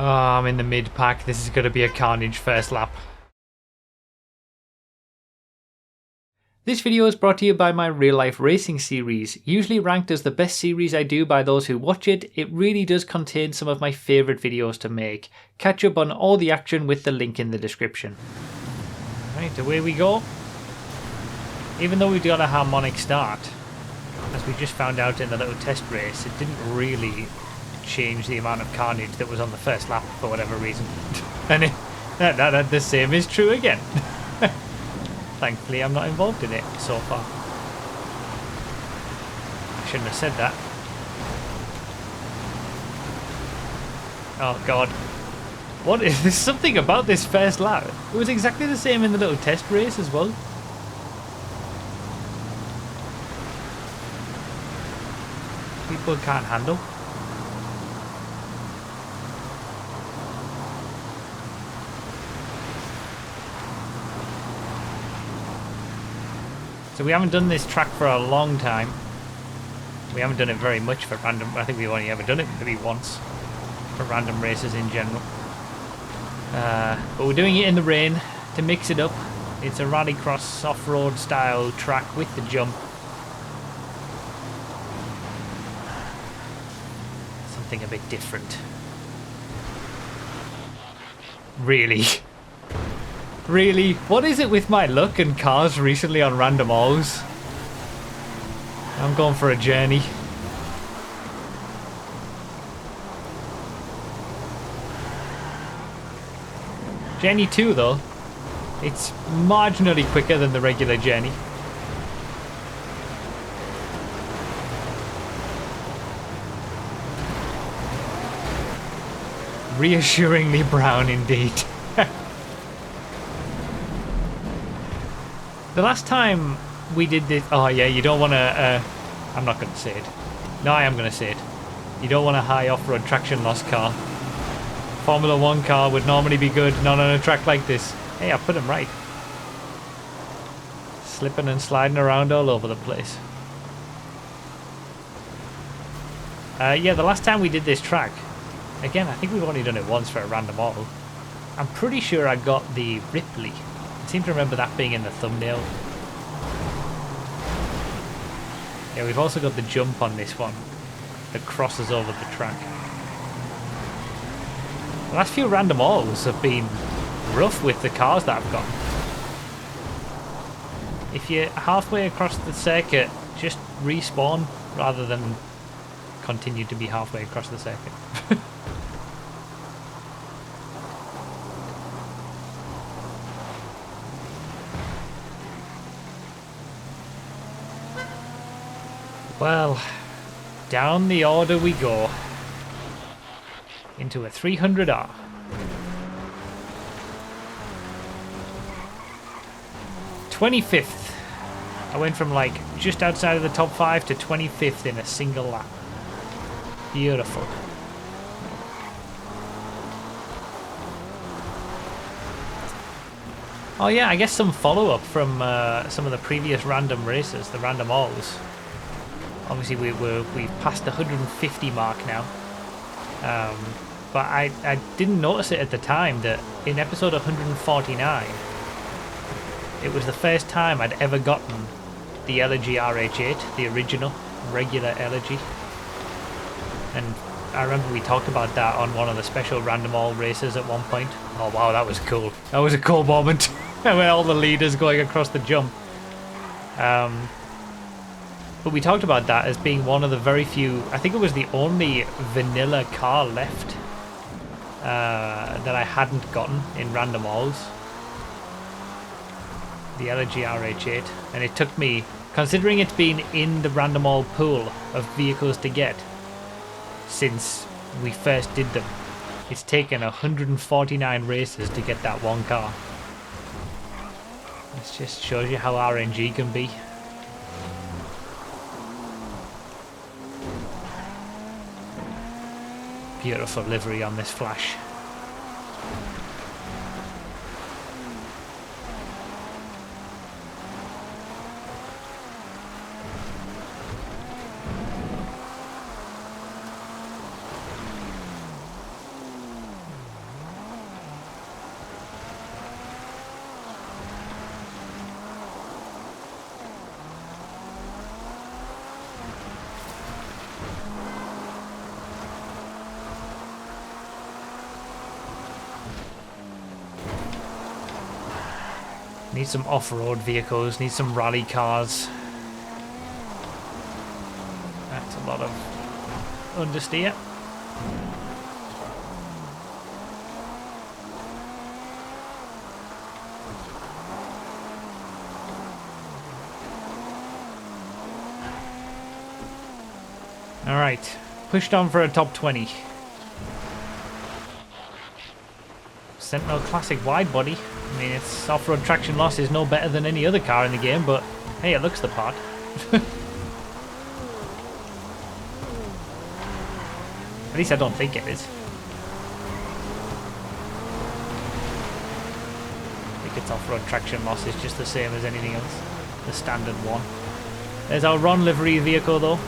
Oh, I'm in the mid-pack. This is going to be a carnage first lap. This video is brought to you by my real life racing series. Usually ranked as the best series I do by those who watch it, it really does contain some of my favourite videos to make. Catch up on all the action with the link in the description. Right, away we go. Even though we've got a harmonic start, as we just found out in the little test race, it didn't really change the amount of carnage that was on the first lap for whatever reason. And the same is true again. Thankfully I'm not involved in it so far. I shouldn't have said that. Oh god. What is this? Something about this first lap. It was exactly the same in the little test race as well. People can't handle. So we haven't done this track for a long time. We haven't done it very much for random. I think we've only ever done it maybe once for random races in general. But we're doing it in the rain to mix it up. It's a rallycross off-road style track with the jump. Something a bit different. Really? Really? What is it with my luck and cars recently on random alls? I'm going for a journey. Journey 2 though. It's marginally quicker than the regular journey. Reassuringly brown indeed. The last time we did this... Oh yeah, you don't want to... I'm not going to say it. No, I am going to say it. You don't want a high off-road traction loss car. Formula 1 car would normally be good, not on a track like this. Hey, I put him right. Slipping and sliding around all over the place. Yeah, the last time we did this track... Again, I think we've only done it once for a random all. I'm pretty sure I got the Ripley. I seem to remember that being in the thumbnail. Yeah, we've also got the jump on this one that crosses over the track. The last few random alls have been rough with the cars that I've got. If you're halfway across the circuit, just respawn rather than continue to be halfway across the circuit. Well, down the order we go. Into a 300R. '25th. I went from like just outside of the top 5 to 25th in a single lap. Beautiful. Oh yeah, I guess some follow-up from some of the previous random races, the random alls. Obviously we've passed the 150 mark now. But I didn't notice it at the time that in episode 149 it was the first time I'd ever gotten the Elegy RH8, the original regular Elegy. And I remember we talked about that on one of the special random all races at one point. Oh wow, that was cool. That was a cool moment. When all the leaders going across the jump. But we talked about that as being one of the very few, I think it was the only vanilla car left that I hadn't gotten in random alls. The Elegy RH8. And it took me, considering it's been in the random all pool of vehicles to get since we first did them, it's taken 149 races to get that one car. This just shows you how RNG can be. Beautiful livery on this Flash. Need some off-road vehicles, need some rally cars. That's a lot of understeer. Alright, pushed on for a top 20. Sentinel Classic wide body. I mean, its off-road traction loss is no better than any other car in the game, but hey, it looks the part. At least I don't think it is. I think its off-road traction loss is just the same as anything else. The standard one. There's our Ron livery vehicle though.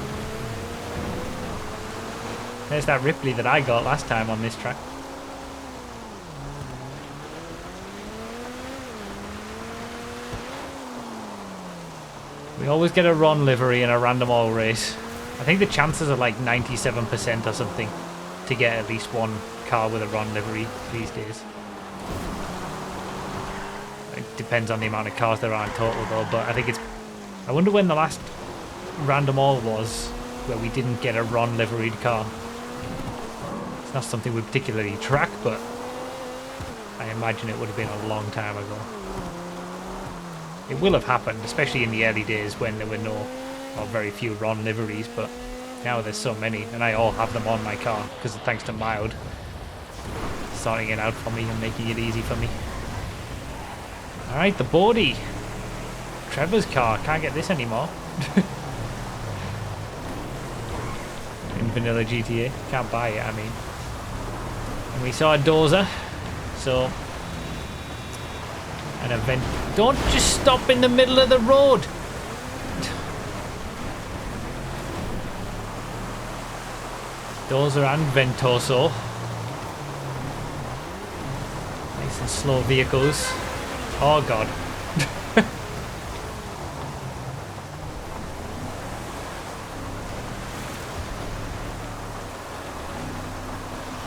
There's that Ripley that I got last time on this track. We always get a Ron livery in a random oil race. I think the chances are like 97% or something to get at least one car with a Ron livery these days. It depends on the amount of cars there are in total though, but I think it's... I wonder when the last random oil was where we didn't get a Ron liveried car. It's not something we particularly track, but I imagine it would have been a long time ago. It will have happened, especially in the early days when there were no, or very few Ron liveries, but now there's so many, and I all have them on my car, because thanks to Mild sorting it out for me and making it easy for me. Alright, the Bodie. Trevor's car, can't get this anymore. In vanilla GTA, can't buy it, I mean. And we saw a dozer, so an event. Don't just stop in the middle of the road. Dozer and Ventoso. Nice and slow vehicles. Oh god.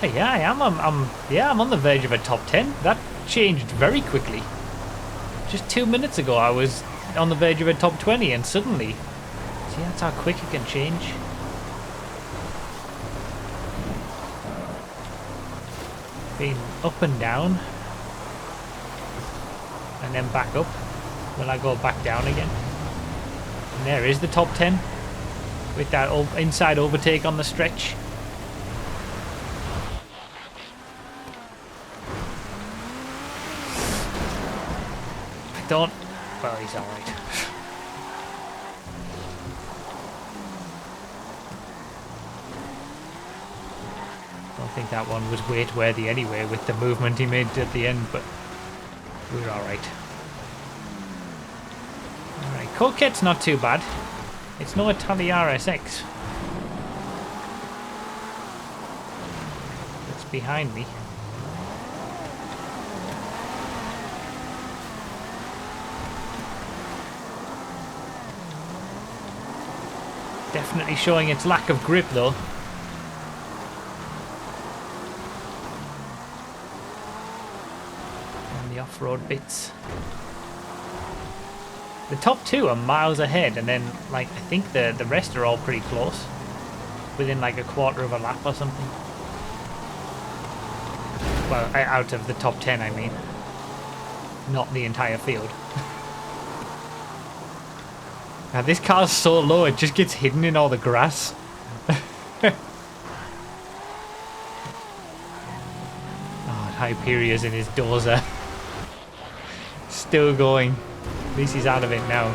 Yeah, I am. I'm on the verge of a top 10. That changed very quickly. Just 2 minutes ago, I was on the verge of a top 20, and suddenly, see, that's how quick it can change. Being up and down, and then back up. Will I go back down again? And there is the top 10 with that inside overtake on the stretch. Don't. Well, he's alright. Don't think that one was weight worthy anyway with the movement he made at the end, but we're alright. Alright, Coquette's not too bad. It's no Italia RSX. It's behind me. Definitely showing its lack of grip though. On the off-road bits. The top two are miles ahead, and then like I think the rest are all pretty close. Within like a quarter of a lap or something. Well, out of the top 10 I mean. Not the entire field. Now this car's so low, it just gets hidden in all the grass. Oh, Hyperia's in his dozer. Still going. At least he's out of it now.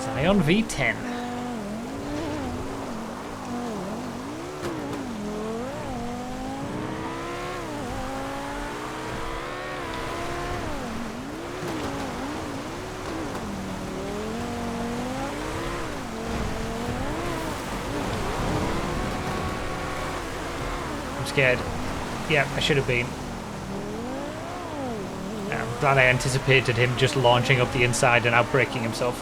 Zion V10. Scared. Yeah, I should have been. I'm glad I anticipated him just launching up the inside and outbraking himself.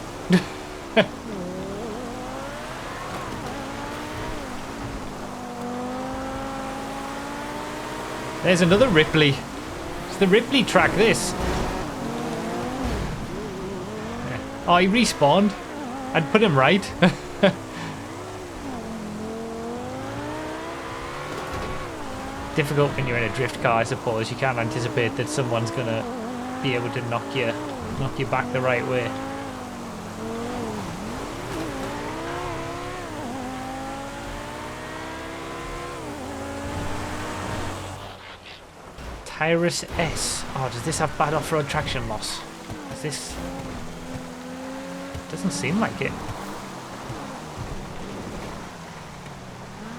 There's another Ripley. It's the Ripley track, this. Oh, he respawned. I'd put him right. Difficult when you're in a drift car, I suppose. You can't anticipate that someone's gonna be able to knock you back the right way. Tyrus S. Oh, does this have bad off-road traction loss? Is this... Doesn't seem like it.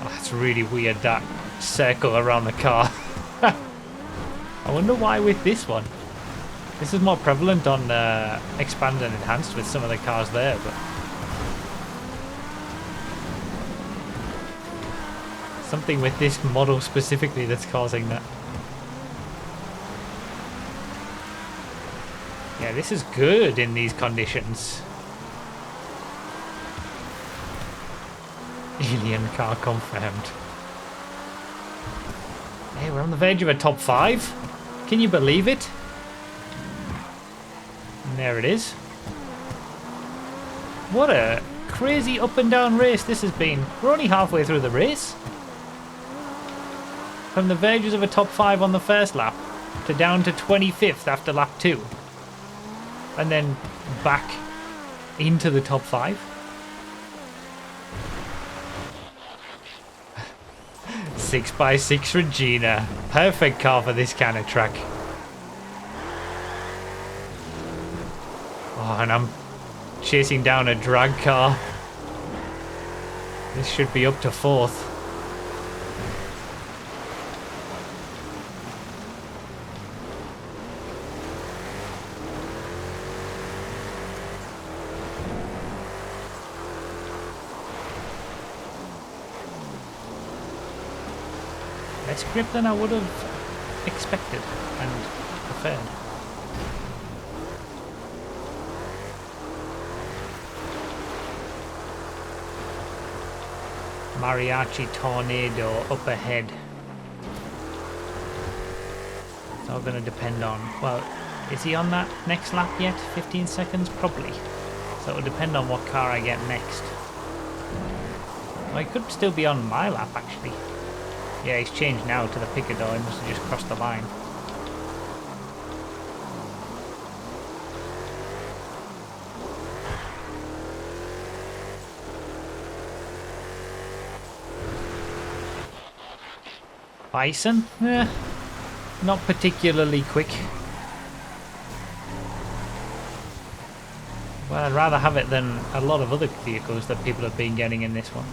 Oh, that's really weird, that circle around the car. I wonder why with this one. This is more prevalent on Expand and Enhanced with some of the cars there, but... Something with this model specifically that's causing that. Yeah, this is good in these conditions. Alien car confirmed. Hey, we're on the verge of a top 5. Can you believe it? And there it is. What a crazy up and down race this has been. We're only halfway through the race. From the verges of a top 5 on the first lap to down to 25th after lap 2. And then back into the top 5. 6x6 Regina. Perfect car for this kind of track. Oh, and I'm chasing down a drag car. This should be up to 4th. Less grip than I would have expected and preferred. Mariachi Tornado up ahead. It's all going to depend on... Well, is he on that next lap yet? 15 seconds? Probably. So it'll depend on what car I get next. Well, he could still be on my lap, actually. Yeah, he's changed now to the Picador. He must have just crossed the line. Bison? Not particularly quick. Well, I'd rather have it than a lot of other vehicles that people have been getting in this one.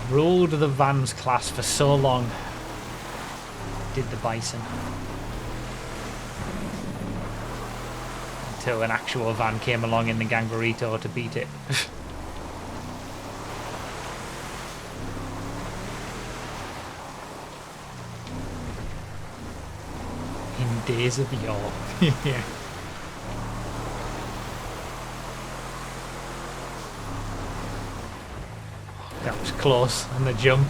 Ruled the Vans class for so long. Did the Bison. Until an actual van came along in the Gangarito to beat it. In days of yore. Yeah. That was close on the jump.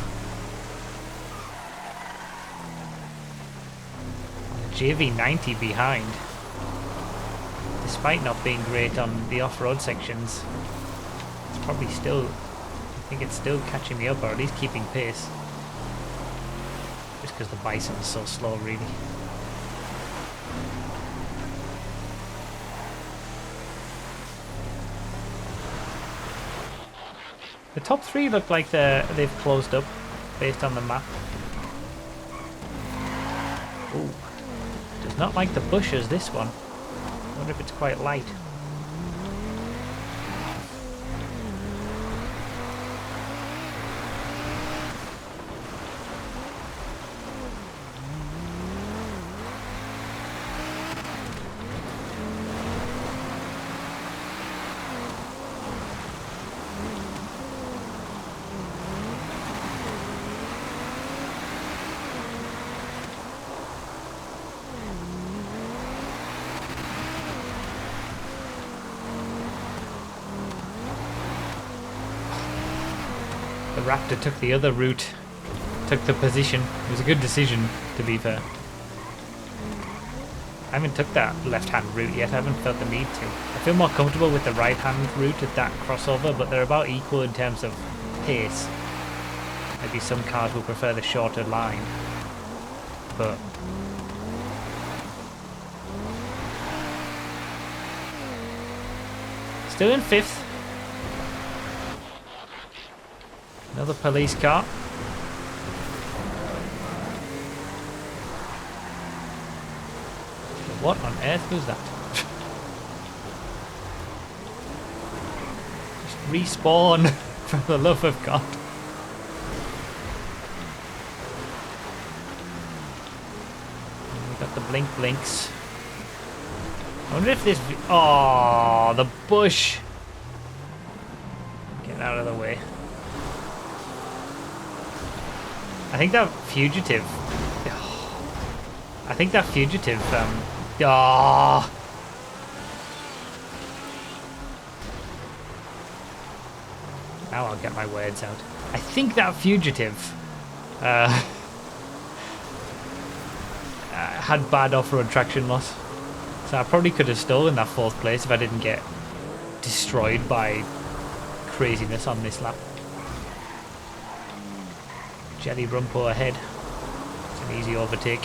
JV90 behind. Despite not being great on the off-road sections, it's probably still... I think it's still catching me up, or at least keeping pace. Just because the Bison's so slow, really. The top 3 look like they've closed up, based on the map. Ooh. Does not like the bushes, this one. I wonder if it's quite light. The Raptor took the other route. took the position. It was a good decision, to be fair. I haven't took that left-hand route yet. I haven't felt the need to. I feel more comfortable with the right-hand route at that crossover, but they're about equal in terms of pace. Maybe some cars will prefer the shorter line, but still in 5th. Another police car. What on earth was that? Just respawn, for the love of God. And we got the blink blinks. I wonder if this... Oh, the bush. Get out of the way. I think that fugitive... I think that fugitive... Oh. Now I'll get my words out. I think that fugitive had bad off-road traction loss. So I probably could have stolen that 4th place if I didn't get destroyed by craziness on this lap. Jelly Rumpo ahead. It's an easy overtake.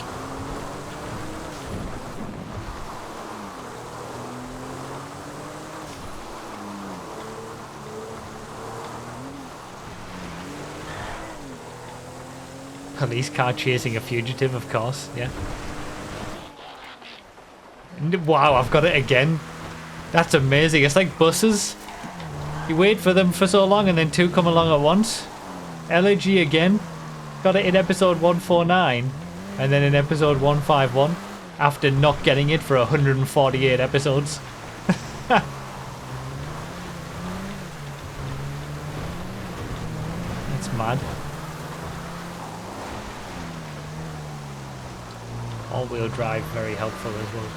Police car chasing a fugitive, of course, yeah. Wow, I've got it again. That's amazing. It's like buses. You wait for them for so long and then 2 come along at once. Elegy again. Got it in episode 149 and then in episode 151 after not getting it for 148 episodes. That's mad. All-wheel drive, very helpful as well.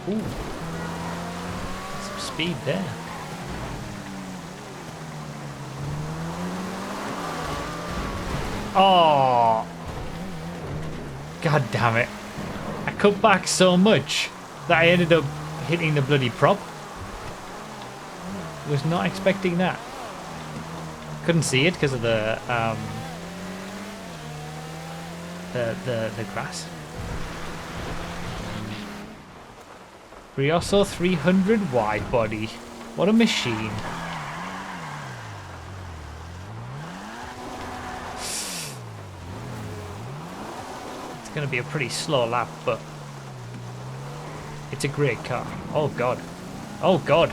Ooh, some speed there. Oh, God damn it. I cut back so much that I ended up hitting the bloody prop. Was not expecting that. Couldn't see it because of the grass. Brioso 300 wide body. What a machine. It's going to be a pretty slow lap, but it's a great car. Oh God. Oh God.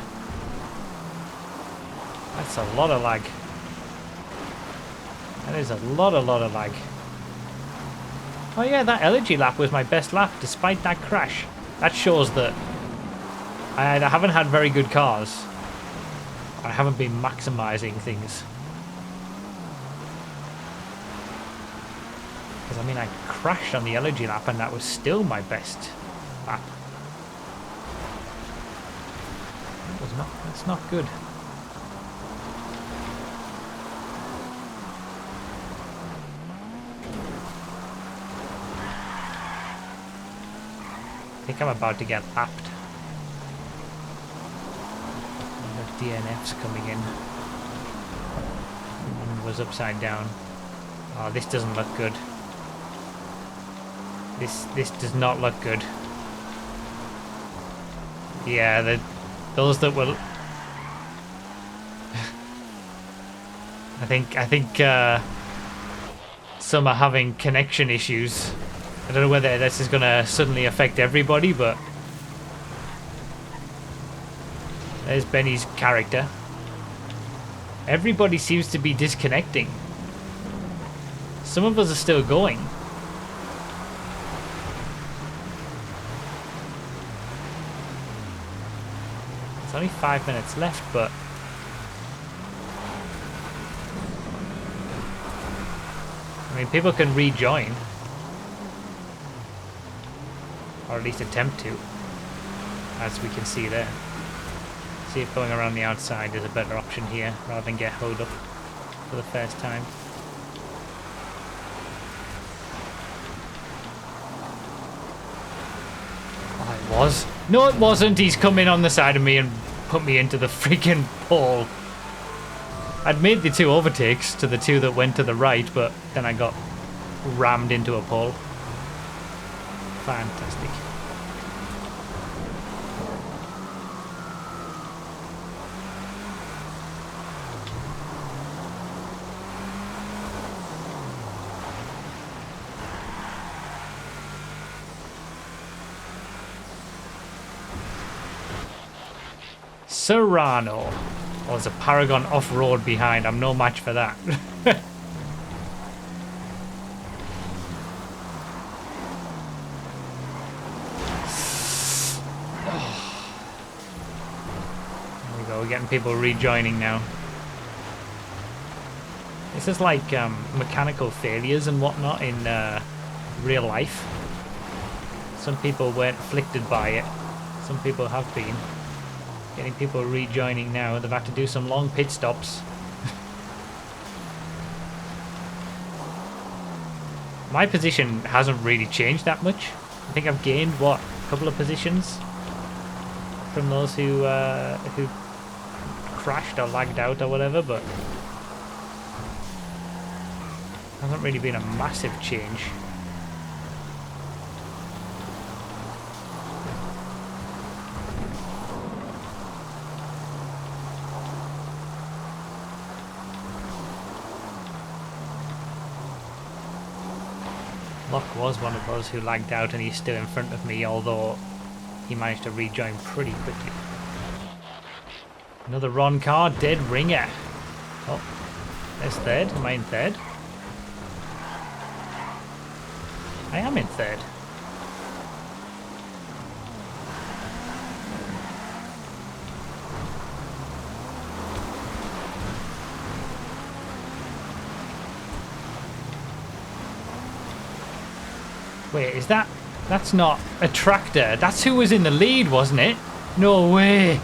That's a lot of lag. That is a lot of lag. Oh yeah, that elegy lap was my best lap despite that crash. That shows that I haven't had very good cars. I haven't been maximizing things. Because I mean, I crashed on the elegy lap and that was still my best lap. That's not good. I think I'm about to get lapped. The DNF's coming in. One was upside down. Oh, this doesn't look good. This does not look good. Yeah, those that will. I think some are having connection issues. I don't know whether this is going to suddenly affect everybody, but there's Benny's character. Everybody seems to be disconnecting. Some of us are still going. It's only 5 minutes left, but I mean, people can rejoin. Or at least attempt to, as we can see there. See if going around the outside is a better option here, rather than get hoed up for the first time. Oh, it was. No, it wasn't. He's come in on the side of me and put me into the freaking pole. I'd made the 2 overtakes to the 2 that went to the right, but then I got rammed into a pole. Fantastic. Serrano. Oh, there's a Paragon off-road behind. I'm no match for that. There we go. We're getting people rejoining now. This is like mechanical failures and whatnot in real life. Some people weren't afflicted by it. Some people have been. Getting people rejoining now. They've had to do some long pit stops. My position hasn't really changed that much. I think I've gained, what, a couple of positions from those who crashed or lagged out or whatever, but hasn't really been a massive change. Locke was one of those who lagged out and he's still in front of me, although he managed to rejoin pretty quickly. Another Ron car, dead ringer. Oh, there's third. Am I in third? I am in third. Wait, is that... That's not a tractor. That's who was in the lead, wasn't it? No way.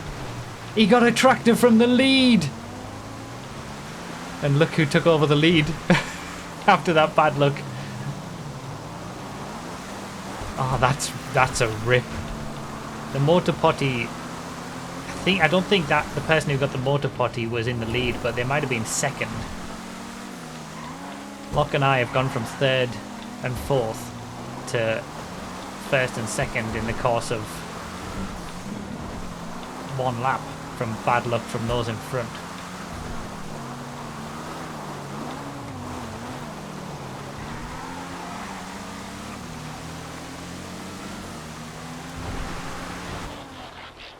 He got a tractor from the lead. And look who took over the lead after that bad luck. Oh, that's a rip. The motor potty... I don't think that the person who got the motor potty was in the lead, but they might have been second. Locke and I have gone from third and fourth to first and second in the course of one lap from bad luck from those in front.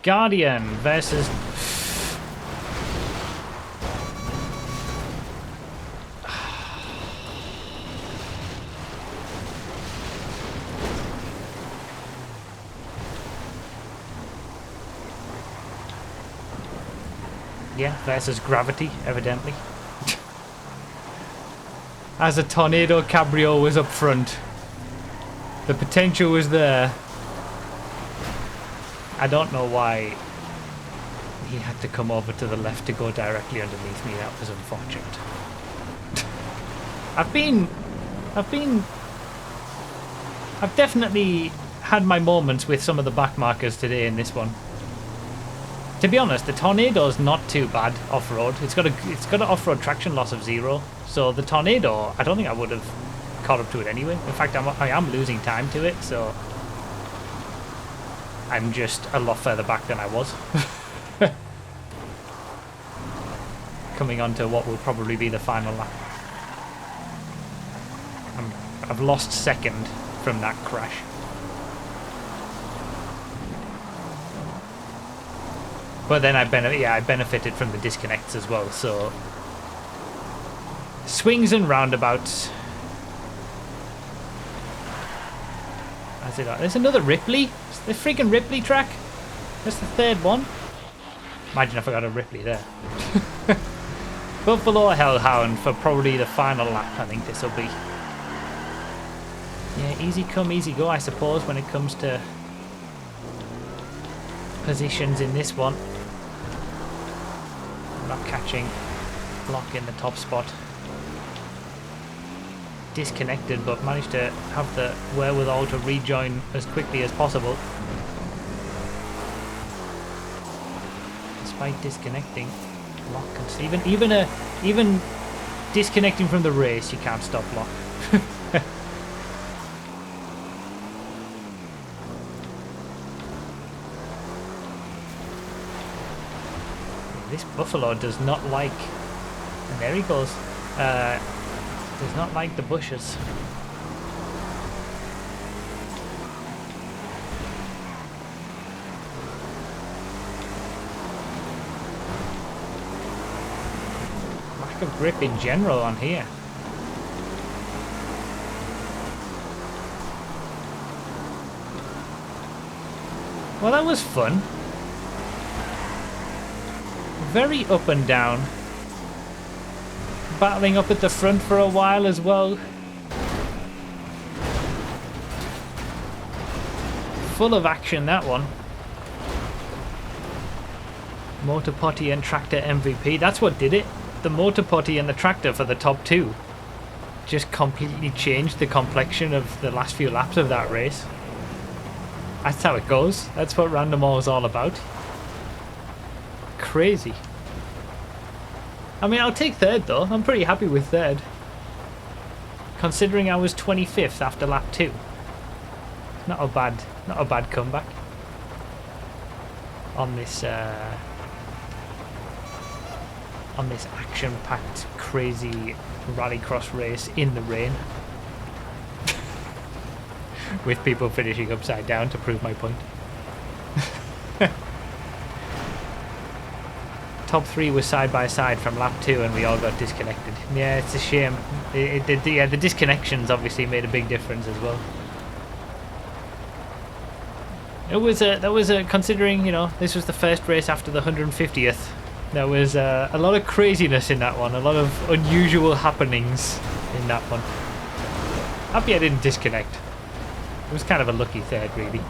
Guardian versus... Yeah, versus gravity, evidently. As a Tornado Cabrio was up front. The potential was there. I don't know why he had to come over to the left to go directly underneath me. That was unfortunate. I've definitely had my moments with some of the back markers today in this one. To be honest, the Tornado's not too bad off-road. It's got an off-road traction loss of 0. So the Tornado, I don't think I would have caught up to it anyway. In fact, I am losing time to it, so I'm just a lot further back than I was. Coming on to what will probably be the final lap. I've lost second from that crash. But then I benefited from the disconnects as well, so... Swings and roundabouts. There's another Ripley? The freaking Ripley track? That's the third one. Imagine if I got a Ripley there. Buffalo Hellhound for probably the final lap, I think this will be. Yeah, easy come, easy go, I suppose, when it comes to positions in this one. I'm not catching block in the top spot. Disconnected, but managed to have the wherewithal to rejoin as quickly as possible. Despite disconnecting, block can even disconnecting from the race, you can't stop block. This buffalo does not like, and there he goes, does not like the bushes. Lack of grip in general on here. Well, that was fun. Very up and down. Battling up at the front for a while as well. Full of action, that one. Motor potty and tractor MVP. That's what did it. The motor potty and the tractor for the top two just completely changed the complexion of the last few laps of that race. That's how it goes. That's what Random All is all about. Crazy. I mean, I'll take third though. I'm pretty happy with third, considering I was 25th after lap 2. Not a bad comeback on this action-packed, crazy rallycross race in the rain, with people finishing upside down to prove my point. Top 3 was side by side from lap 2 and we all got disconnected. Yeah, it's a shame. The disconnections obviously made a big difference as well. That was a considering, you know, this was the first race after the 150th. There was a lot of craziness in that one, a lot of unusual happenings in that one. Happy I didn't disconnect. It was kind of a lucky third really,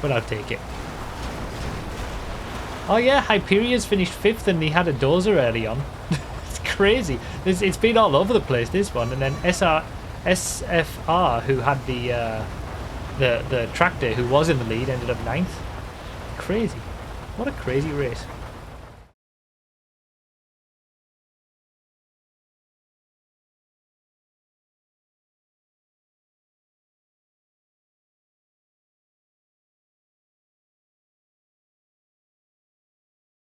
but I'll take it. Oh yeah, Hyperia's finished 5th and he had a dozer early on. It's crazy. It's been all over the place, this one. And then SFR, who had the tractor, who was in the lead, ended up 9th. Crazy. What a crazy race.